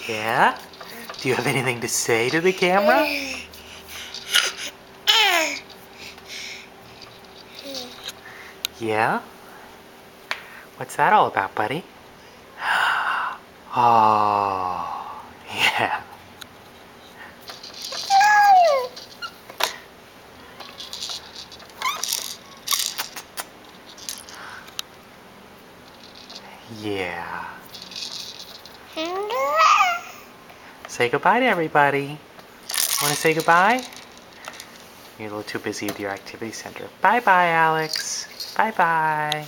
Yeah? Do you have anything to say to the camera? Yeah? What's that all about, buddy? Oh, yeah. Yeah. Say goodbye to everybody. Want to say goodbye? You're a little too busy with your activity center. Bye-bye, Alex. Bye-bye.